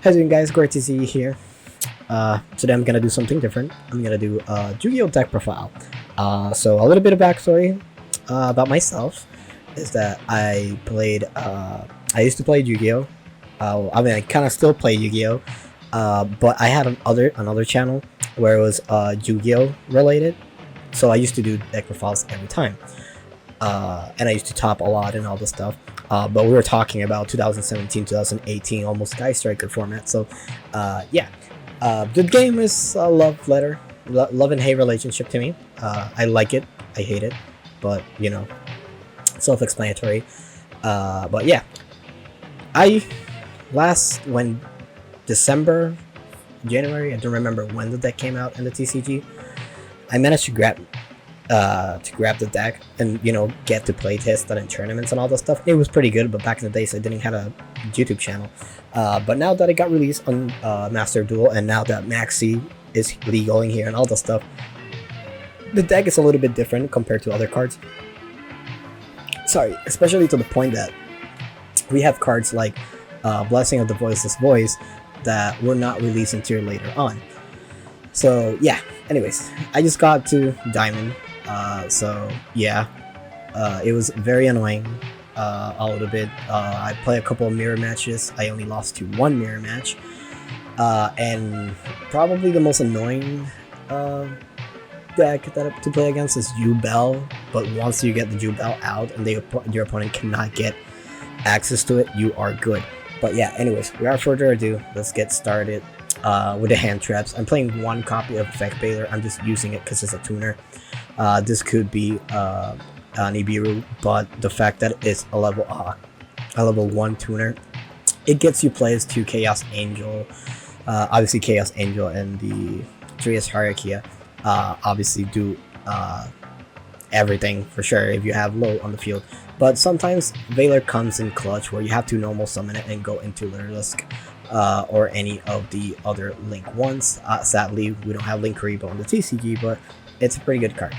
How's it going, guys? Great to see you here. Today I'm gonna do something different. I'm gonna do a Yu-Gi-Oh deck profile. So a little bit of backstory about myself is that I used to play Yu-Gi-Oh. I kind of still play Yu-Gi-Oh. But I had another channel where it was Yu-Gi-Oh related. So I used to do deck profiles every time. And I used to top a lot and all this stuff. But we were talking about 2017, 2018, almost Sky Striker format. So, yeah, the game is a love and hate relationship to me. I like it, I hate it, but self-explanatory. But yeah, I when December, January, I don't remember when the deck came out in the TCG. I managed to grab the deck and get to play test and in tournaments and all that stuff. It was pretty good, but back in the days I didn't have a YouTube channel. But now that it got released on Master Duel, and now that Maxi is legaling here and all that stuff, the deck is a little bit different compared to other cards. Sorry, especially to the point that we have cards like Blessing of the Voiceless Voice that were not released until later on. So yeah, anyways, I just got to Diamond. So yeah, it was very annoying a little bit. I played a couple of mirror matches. I only lost to one mirror match. And probably the most annoying deck to play against is yugioh. But once you get the yugioh out and your opponent cannot get access to it, you are good. But yeah, anyways, without further ado, let's get started with the hand traps. I'm playing one copy of Effect Baylor. I'm just using it because it's a tuner. This could be an Nibiru, but the fact that it's a level 1 tuner, it gets you plays to Chaos Angel. Obviously, Chaos Angel and the Trias Hierarchia obviously do everything for sure if you have low on the field. But sometimes Valor comes in clutch where you have to normal summon it and go into Lurlusk or any of the other Link ones. Sadly, we don't have Link Rebo on the TCG, but it's a pretty good card.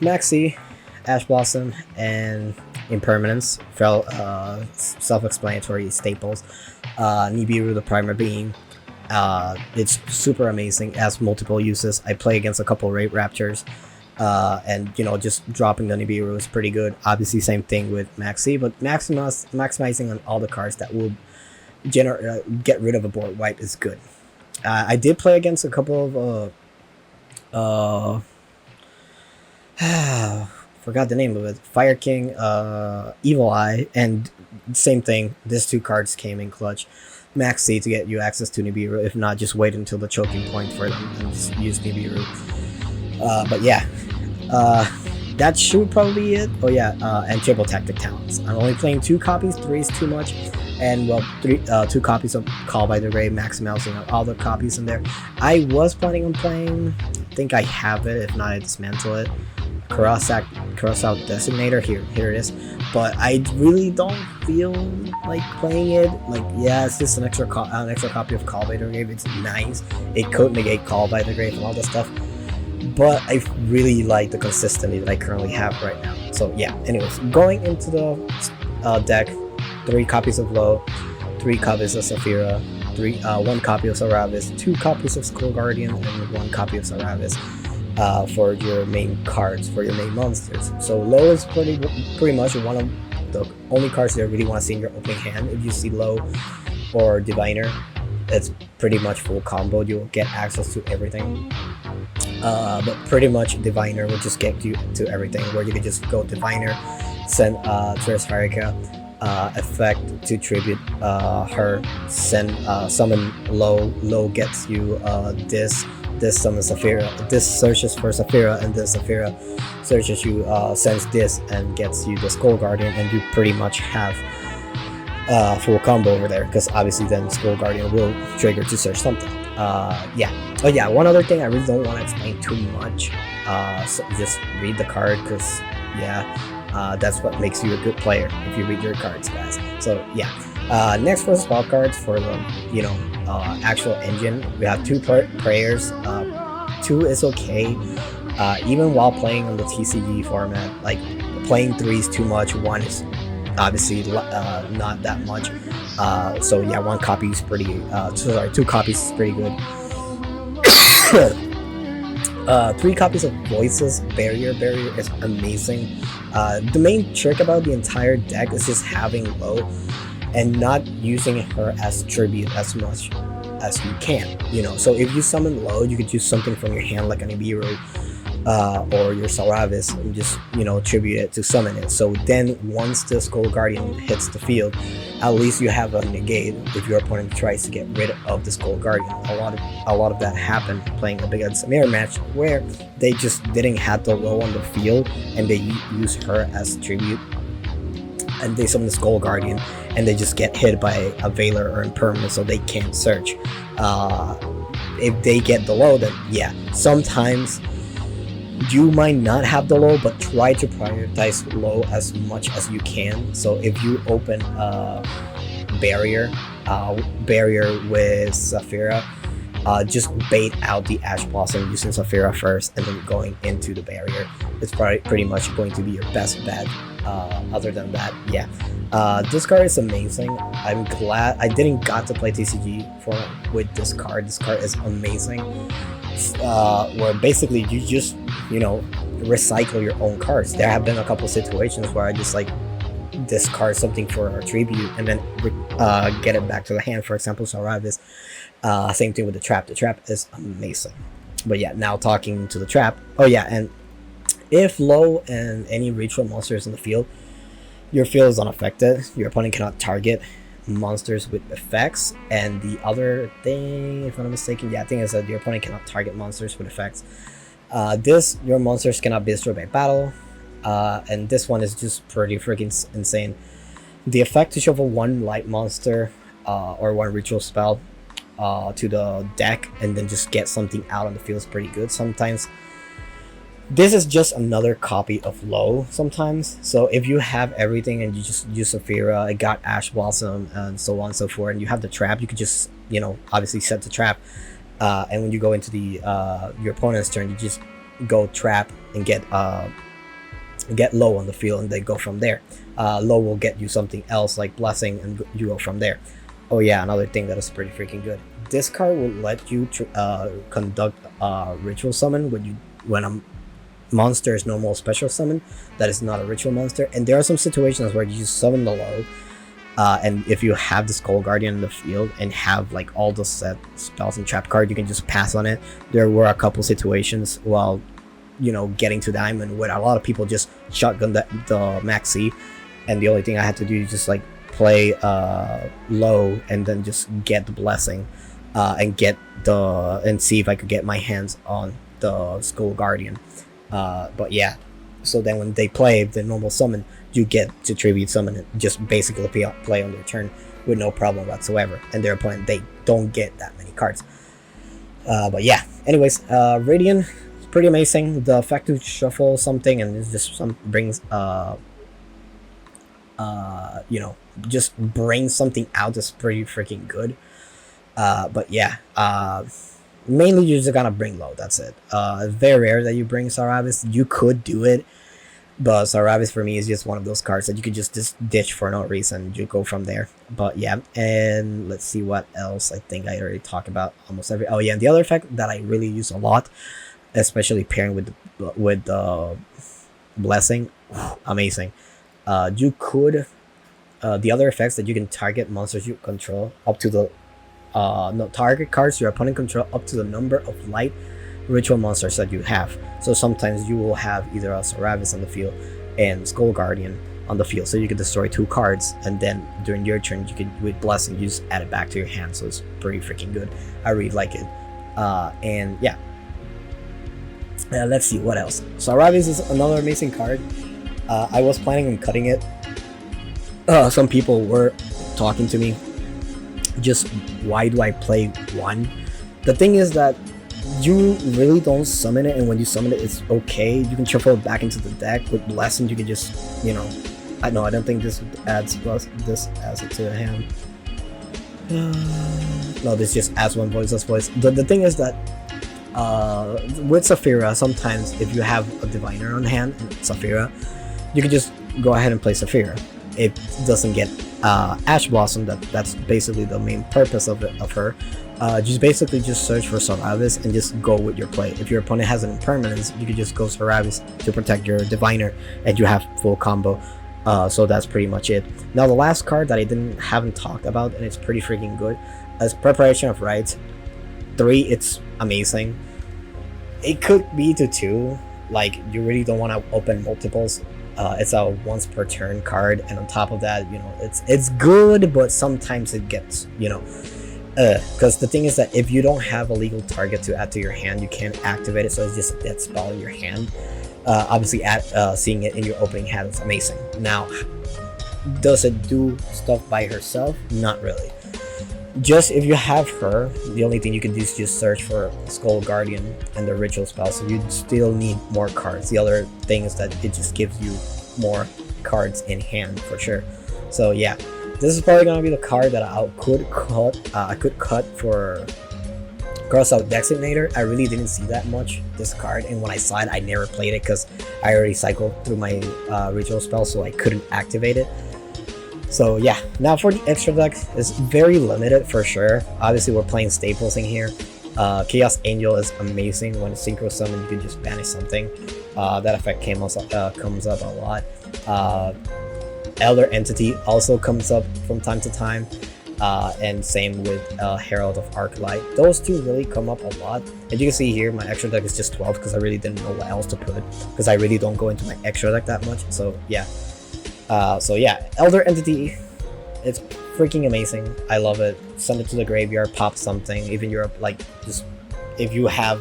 Maxi, Ash Blossom, and Impermanence fell self-explanatory staples. Nibiru, the Primer Being. It's super amazing, it has multiple uses. I play against a couple Raid Raptors. And just dropping the Nibiru is pretty good. Obviously, same thing with Maxi, but maximizing on all the cards that will get rid of a board wipe is good. I did play against a couple of forgot the name of it. Fire King, Evil Eye, and same thing. These two cards came in clutch. Maxi to get you access to Nibiru. If not, just wait until the choking point for them and just use Nibiru. But yeah, that should probably be it. Oh yeah, and triple tactic talents. I'm only playing 2 copies. 3 is too much, and well, 2 copies of Call by the Grave, maximizing all the copies in there. I was planning on playing. I think I have it. If not, I dismantle it. Cross out Designator. Here it is. But I really don't feel like playing it. Like, yeah, it's just an extra copy of Call by the Grave. It's nice. It could negate Call by the Grave and all that stuff. But I really like the consistency that I currently have right now. So yeah, anyways, going into the deck, 3 copies of Low, 3 copies of Saphira, 1 copy of Saravis, 2 copies of Skull Guardian, and 1 copy of Saravis for your main cards, for your main monsters. So Low is pretty much one of the only cards that I really want to see in your opening hand. If you see Low or Diviner, it's pretty much full combo. You'll get access to everything. But pretty much Diviner will just get you to everything, where you can just go Diviner, send Trias Hierarchia, effect to tribute her, send summon Low gets you this summons Saphira, this searches for Saphira, and then Saphira searches you, sends this and gets you the Skull Guardian, and you pretty much have full combo over there, because obviously then Skull Guardian will trigger to search something. Yeah. Oh yeah, one other thing I really don't want to explain too much. So just read the card, because yeah, that's what makes you a good player, if you read your cards, guys. So yeah. Next for spell cards for the actual engine, we have 2 prayers. 2 is okay. Even while playing on the TCG format, like playing 3 is too much. 1 is obviously not that much. So yeah, one copy is pretty. Sorry, two copies is pretty good. Three copies of Voiceless Barrier. Barrier is amazing. The main trick about the entire deck is just having Low and not using her as tribute as much as you can. You know, so if you summon Low, you could use something from your hand like an Ibiru or your Saravis and just, you know, tribute it to summon it. So then once the Skull Guardian hits the field, at least you have a negate if your opponent tries to get rid of the Skull Guardian. A lot of that happened playing a big against mirror match where they just didn't have the Low on the field and they use her as tribute and they summon the Skull Guardian and they just get hit by a Veiler or Impermanence, so they can't search. If they get the Low, then yeah, sometimes you might not have the Low, but try to prioritize Low as much as you can. So if you open a barrier with Saphira, just bait out the Ash Blossom using Saphira first and then going into the barrier. It's probably pretty much going to be your best bet. Other than that, yeah. This card is amazing. I'm glad I didn't got to play TCG with this card. This card is amazing. Where basically you just, you know, recycle your own cards. There have been a couple situations where I just like discard something for a tribute and then get it back to the hand. For example, Saravis. Same thing with the trap. The trap is amazing. But yeah, now talking to the trap. Oh yeah, and if Low and any ritual monsters in the field, your field is unaffected. Your opponent cannot target monsters with effects. And the other thing, if I'm not mistaken, yeah, I think is that your opponent cannot target monsters with effects. Your monsters cannot be destroyed by battle. And this one is just pretty freaking insane. The effect to shuffle one light monster or one ritual spell to the deck and then just get something out on the field is pretty good. Sometimes this is just another copy of Low sometimes. So if you have everything and you just use Saphira, it got Ash Blossom and so on and so forth, and you have the trap, you could just, you know, obviously set the trap. And when you go into the your opponent's turn, you just go trap and get Low on the field and then go from there. Low will get you something else like Blessing and you go from there. Oh yeah, another thing that is pretty freaking good. This card will let you conduct ritual summon when a monster is normal special summon that is not a ritual monster. And there are some situations where you summon the Low, and if you have the Skull Guardian in the field and have like all the set spells and trap card, you can just pass on it. There were a couple situations while, you know, getting to Diamond where a lot of people just shotgun the Maxi, and the only thing I had to do is just like play Low and then just get the Blessing and see if I could get my hands on the Skull Guardian. But yeah, so then when they play the normal summon, you get to tribute summon it, just basically play on their turn with no problem whatsoever, and their opponent, they don't get that many cards. But yeah, anyways, Radiant is pretty amazing. The fact to shuffle something and it just brings you know, just brings something out is pretty freaking good. But yeah, mainly you're just gonna bring Low, that's it. It's very rare that you bring Saravis. You could do it, but Saravis for me is just one of those cards that you could just ditch for no reason. You go from there. But yeah, and let's see what else. I think I already talked about almost every. Oh yeah, and the other effect that I really use a lot, especially pairing with the Blessing, amazing. You could the other effects that you can target monsters you control up to the target cards your opponent control up to the number of light ritual monsters that you have. So sometimes you will have either a Saravis on the field and Skull Guardian on the field, so you can destroy 2 cards, and then during your turn you can, with Blessing, you just add it back to your hand. So it's pretty freaking good. I really like it. And yeah, let's see what else. Saravis is another amazing card. I was planning on cutting it. Some people were talking to me, just why do I play 1? The thing is that you really don't summon it, and when you summon it, it's okay. You can shuffle it back into the deck. With Blessing, you can just, you know, I don't think this adds it to the hand. No, this just adds 1 Voiceless Voice. The thing is that with Saphira, sometimes if you have a Diviner on hand and Saphira, you can just go ahead and play Saphira. It doesn't get Ash Blossom, that's basically the main purpose of her. Just basically just search for Solaris and just go with your play. If your opponent has an impermanence, you can just go Solaris to protect your Diviner, and you have full combo. So that's pretty much it. Now the last card that I haven't talked about, and it's pretty freaking good, is Preparation of Rites. 3, it's amazing. It could be to 2, like you really don't want to open multiples. It's a once per turn card, and on top of that, it's good, but sometimes it gets, because the thing is that if you don't have a legal target to add to your hand, you can't activate it, so it's just a dead spell in your hand. Obviously, seeing it in your opening hand is amazing. Now, does it do stuff by herself? Not really. Just if you have her, the only thing you can do is just search for Skull Guardian and the ritual spell, so you still need more cards. The other thing is that it just gives you more cards in hand for sure. So yeah, this is probably gonna be the card that I could cut for Crossout Designator. I really didn't see that much this card, and when I saw it, I never played it because I already cycled through my ritual spell, so I couldn't activate it. So yeah, now for the extra deck, it's very limited for sure. Obviously, we're playing staples in here. Chaos Angel is amazing. When it's synchro summon, you can just banish something. That effect comes up a lot. Elder Entity also comes up from time to time. And same with Herald of Arclight. Those two really come up a lot. As you can see here, my extra deck is just 12 because I really didn't know what else to put, because I really don't go into my extra deck that much. So yeah. Elder Entity, it's freaking amazing. I love it. Send it to the graveyard, pop something. Even just if you have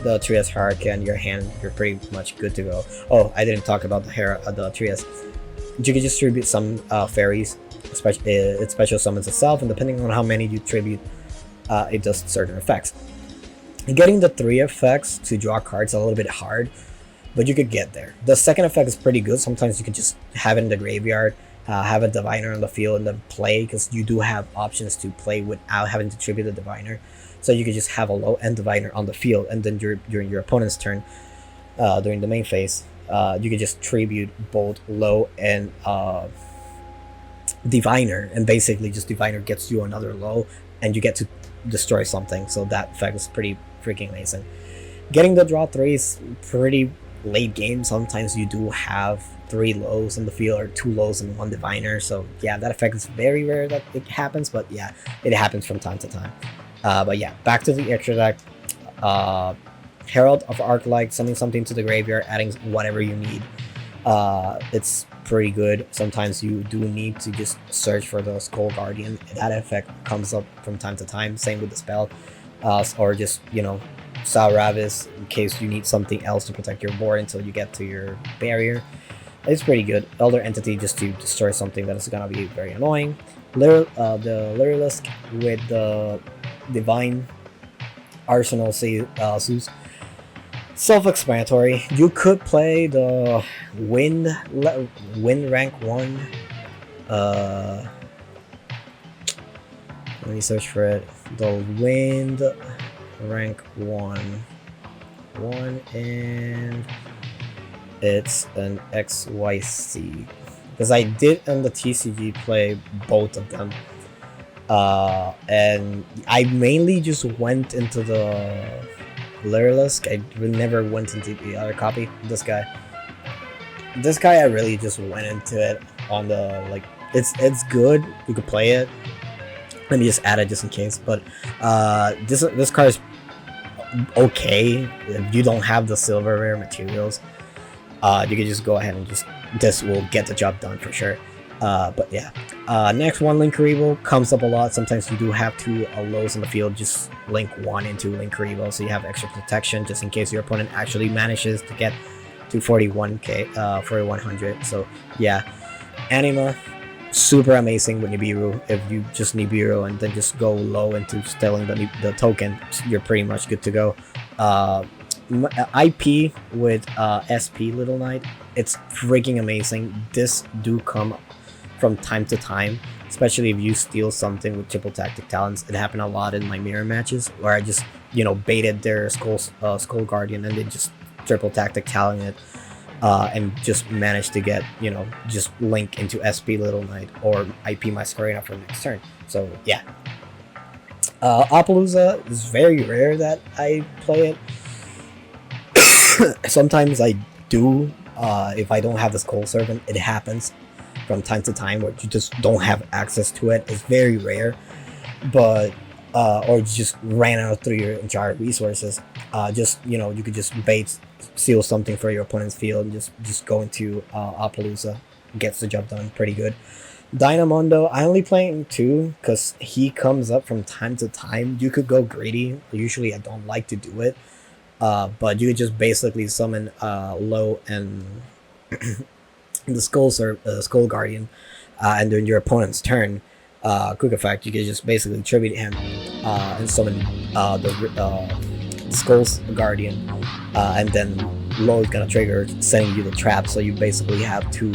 the Trias Hierarchy in your hand, you're pretty much good to go. Oh, I didn't talk about the Trias. You can just tribute some fairies. It special summons itself, and depending on how many you tribute, it does certain effects. And getting the 3 effects to draw cards is a little bit hard, but you could get there. The second effect is pretty good. Sometimes you can just have it in the graveyard, have a Diviner on the field, and then play, because you do have options to play without having to tribute the Diviner. So you could just have a low end Diviner on the field, and then during your opponent's turn, during the main phase, you could just tribute both low and Diviner, and basically just Diviner gets you another low, and you get to destroy something. So that effect is pretty freaking amazing. Getting the draw 3 is pretty late game. Sometimes you do have 3 lows in the field, or 2 lows and 1 Diviner. So yeah, that effect is very rare that it happens, but yeah, it happens from time to time. But yeah, back to the extra deck. Herald of Arclight, sending something to the graveyard, adding whatever you need. It's pretty good. Sometimes you do need to just search for the Skull Guardian. That effect comes up from time to time. Same with the spell, or just Sal Ravis in case you need something else to protect your board until you get to your barrier. It's pretty good. Elder Entity just to destroy something that is gonna be very annoying. The Lyrilisk with the Divine Arsenal Zeus. Self-explanatory. You could play the Wind rank 1. Let me search for it. The Wind rank 1, and it's an XYZ, because I did in the TCG play both of them, and I mainly just went into the Lyrilisk. I never went into the other copy. This guy I really just went into it on the it's good. You could play it. Let me just add it just in case. But this card is okay. If you don't have the silver rare materials, you can just go ahead and this will get the job done for sure. But yeah, next one, Linkuriboh comes up a lot. Sometimes you do have 2 lows in the field. Just link 1 into Linkuriboh, so you have extra protection just in case your opponent actually manages to get to 4100. So yeah, Anima, super amazing with Nibiru. If you just Nibiru and then just go low into stealing the token, you're pretty much good to go. IP with SP Little Knight, it's freaking amazing. This do come from time to time, especially if you steal something with triple tactic talents. It happened a lot in my mirror matches where I just baited their Skull Guardian and then just triple tactic talent it. and just manage to get, just Link into SP Little Knight or IP Masquerade for next turn. So yeah, Appaloosa is very rare that I play it. Sometimes I do. If I don't have the Skull Servant, it happens from time to time where you just don't have access to it. It's very rare, but or you just ran out through your entire resources. You could just bait seal something for your opponent's field and just go into Appaloosa. Gets the job done pretty good. Dynamondo, I only play him 2 because he comes up from time to time. You could go greedy. Usually I don't like to do it. But you could just basically summon Low and the Skull Guardian, and during your opponent's turn, quick effect, you can just basically tribute him and summon the Skull's Guardian, and then Low is gonna trigger sending you the trap, so you basically have 2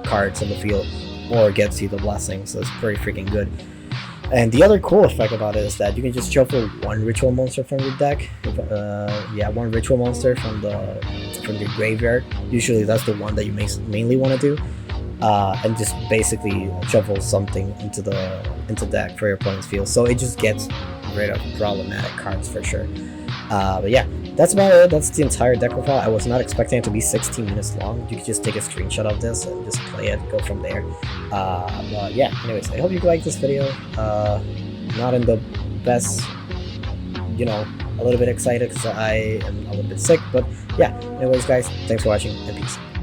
cards on the field, or gets you the blessing, so it's pretty freaking good. And the other cool effect about it is that you can just shuffle 1 ritual monster from your deck. One ritual monster from your graveyard. Usually that's the one that you mainly want to do, and just basically shuffle something into deck for your opponent's field. So it just gets rid of problematic cards for sure. But yeah, that's about it. That's the entire deck profile. I was not expecting it to be 16 minutes long. You could just take a screenshot of this and just play it, go from there. But yeah, anyways, I hope you liked this video. Not in the best, a little bit excited because I am a little bit sick. But yeah, anyways guys, thanks for watching and peace.